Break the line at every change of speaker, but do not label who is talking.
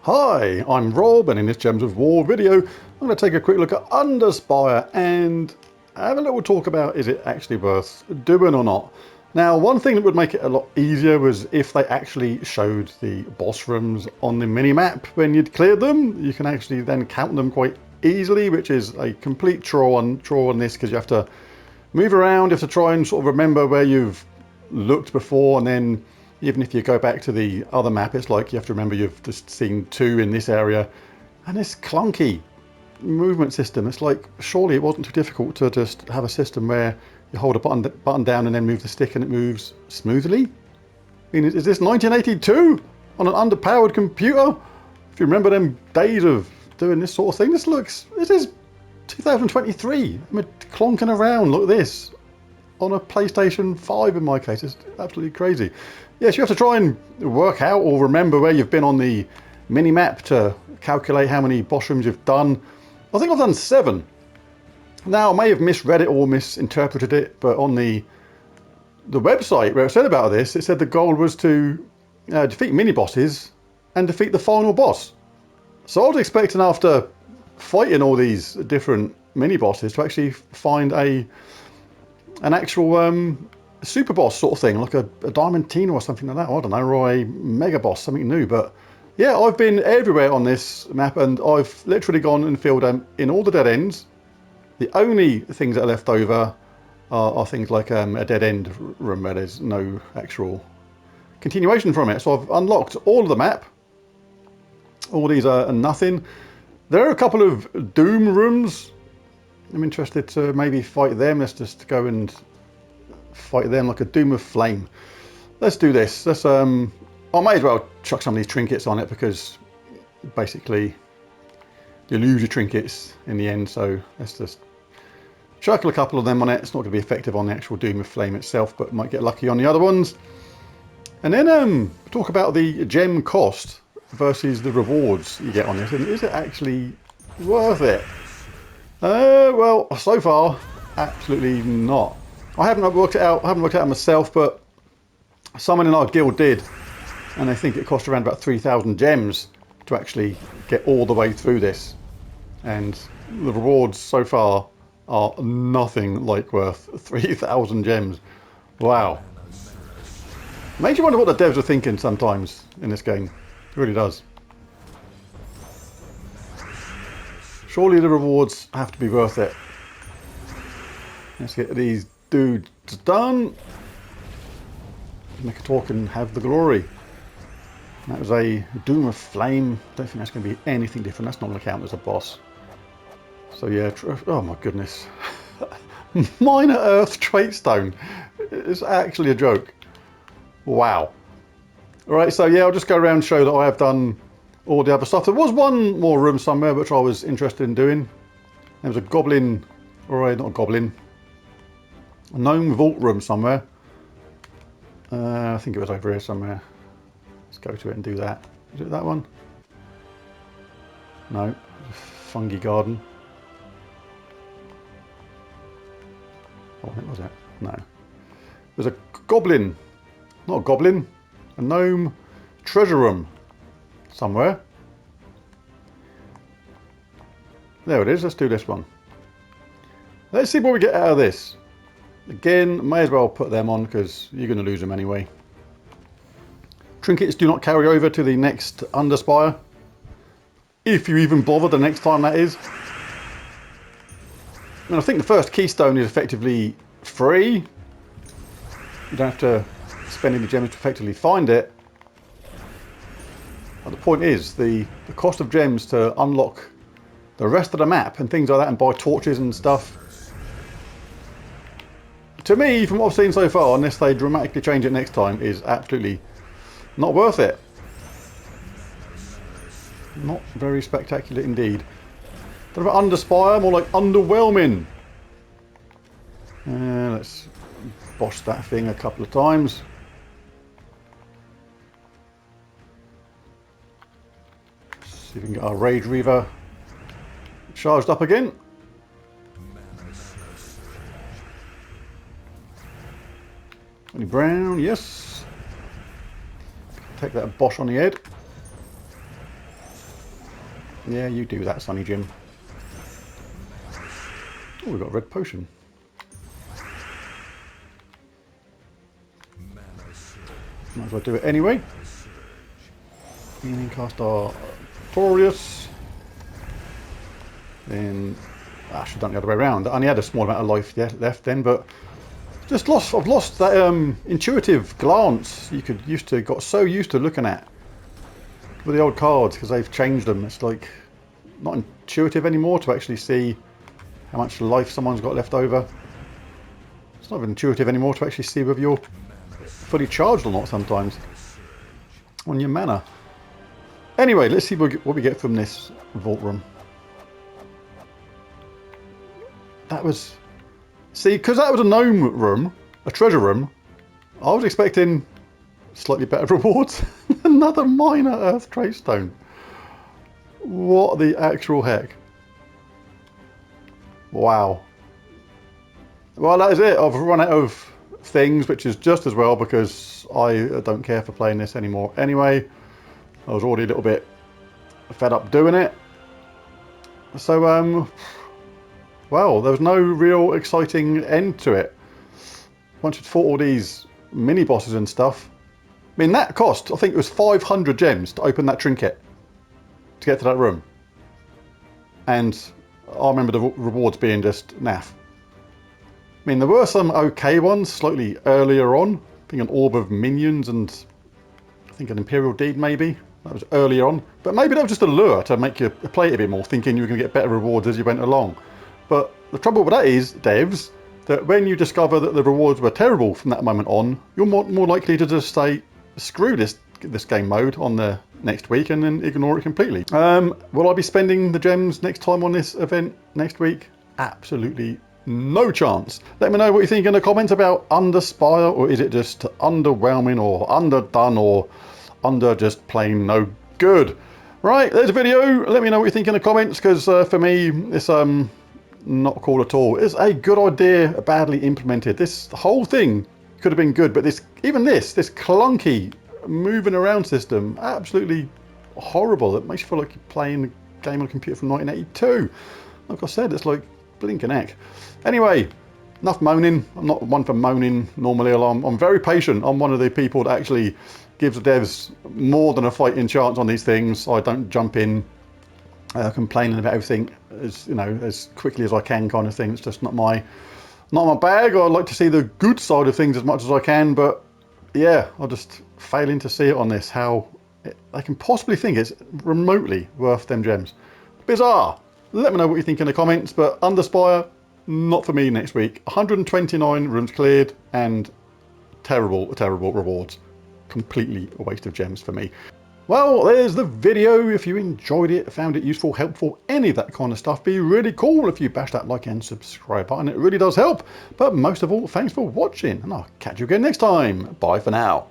Hi, I'm Rob, and in this Gems of War video, I'm going to take a quick look at Underspire and have a little talk about is it actually worth doing or not. Now, one thing that would make it a lot easier was if they actually showed the boss rooms on the mini-map when you'd cleared them. You can actually then count them quite easily, which is a complete chore on this, because you have to move around, you have to try and sort of remember where you've looked before, and then even if you go back to the other map, it's like you have to remember you've just seen 2 in this area. And this clunky movement system, it's like, surely it wasn't too difficult to just have a system where you hold a button down and then move the stick and it moves smoothly? I mean, is this 1982 on an underpowered computer? If you remember them days of doing this sort of thing, this is 2023. I'm clonking around, look at this. On a PlayStation 5 in my case, it's absolutely crazy. Yes, you have to try and work out or remember where you've been on the mini-map to calculate how many boss rooms you've done. I think I've done 7. Now, I may have misread it or misinterpreted it, but on the website where it said about this, it said the goal was to defeat mini-bosses and defeat the final boss. So I was expecting, after fighting all these different mini-bosses, to actually find an actual super boss sort of thing, like a Diamantina or something like that. I don't know, or a mega boss, something new. But yeah, I've been everywhere on this map, and I've literally gone and filled in all the dead ends. The only things that are left over are things like a dead end room where there's no actual continuation from it. So I've unlocked all of the map. All these are nothing. There are a couple of Doom rooms. I'm interested to maybe fight them. Let's just go and fight them, like a Doom of Flame. Let's do this. Let's I might as well chuck some of these trinkets on it, because basically you lose your trinkets in the end. So let's just chuck a couple of them on it. It's not going to be effective on the actual Doom of Flame itself, but might get lucky on the other ones. And then talk about the gem cost versus the rewards you get on this, and is it actually worth it? Well, so far, absolutely not. I haven't worked it out. I haven't worked it out myself, but someone in our guild did, and I think it cost around about 3,000 gems to actually get all the way through this. And the rewards so far are nothing like worth 3,000 gems. Wow. Makes you wonder what the devs are thinking sometimes in this game. It really does. Surely the rewards have to be worth it. Let's get these dudes done. Make a talk and have the glory. That was a Doom of Flame. Don't think that's going to be anything different. That's not going to count as a boss. So yeah, oh my goodness. Minor Earth Trait Stone. It's actually a joke. Wow. Alright, so yeah, I'll just go around and show that I have done all the other stuff. There was one more room somewhere which I was interested in doing. There was a goblin, or not a goblin, a gnome vault room somewhere. I think it was over here somewhere. Let's go to it and do that. Is it that one? No. Fungi garden. Oh, what was it? No. There's a goblin. Not a goblin. A gnome treasure room somewhere. There it is. Let's do this one. Let's see what we get out of this. Again, may as well put them on, because you're going to lose them anyway. Trinkets do not carry over to the next Underspire, if you even bother the next time, that is. And I think the first keystone is effectively free. You don't have to spend any gems to effectively find it. But the point is, the cost of gems to unlock the rest of the map and things like that, and buy torches and stuff, to me, from what I've seen so far, unless they dramatically change it next time, is absolutely not worth it. Not very spectacular indeed. What about Underspire? More like Underwhelming. Let's boss that thing a couple of times. See if we can get our Rage Reaver charged up again. Any brown? Yes. Take that bosh on the head. Yeah, you do that, Sonny Jim. Oh, we've got a red potion. Might as well do it anyway. And then cast our Torius. Then I should have done it the other way around. I only had a small amount of life left then, but just lost. I've lost that intuitive glance you got so used to looking at with the old cards because they've changed them. It's like not intuitive anymore to actually see how much life someone's got left over. It's not even intuitive anymore to actually see whether you're fully charged or not sometimes on your mana. Anyway, let's see what we get from this vault room. That was... See, because that was a gnome room, a treasure room, I was expecting slightly better rewards. Another minor earth trace stone. What the actual heck? Wow. Well, that is it. I've run out of things, which is just as well because I don't care for playing this anymore. Anyway, I was already a little bit fed up doing it. So, well, there was no real exciting end to it. Once you'd fought all these mini bosses and stuff, I mean, that cost, I think it was 500 gems to open that trinket to get to that room. And I remember the rewards being just naff. I mean, there were some okay ones slightly earlier on. I think an orb of minions and I think an imperial deed maybe. That was earlier on. But maybe that was just a lure to make you play it a bit more, thinking you were going to get better rewards as you went along. But the trouble with that is, devs, that when you discover that the rewards were terrible from that moment on, you're more likely to just say, screw this game mode on the next week and then ignore it completely. Will I be spending the gems next time on this event next week? Absolutely no chance. Let me know what you think in the comments about Underspire, or is it just underwhelming or underdone or under just plain no good? Right, there's a video. Let me know what you think in the comments, because for me, it's not cool at all. It's a good idea, badly implemented. This whole thing could have been good, but this clunky moving around system, absolutely horrible. It makes you feel like you're playing a game on a computer from 1982. Like I said, it's like blinking heck. Anyway, enough moaning. I'm not one for moaning normally. I'm very patient. I'm one of the people that actually gives the devs more than a fighting chance on these things. I don't jump in complaining about everything as quickly as I can, kind of thing. It's just not my bag. I'd like to see the good side of things as much as I can, but yeah, I'm just failing to see it on this, how I can possibly think it's remotely worth them gems. Bizarre. Let me know what you think in the comments, but Underspire, not for me next week. 129 rooms cleared and terrible rewards. Completely a waste of gems for me. Well, there's the video. If you enjoyed it, found it useful, helpful, any of that kind of stuff, be really cool if you bash that like and subscribe button. It really does help. But most of all, thanks for watching, and I'll catch you again next time. Bye for now.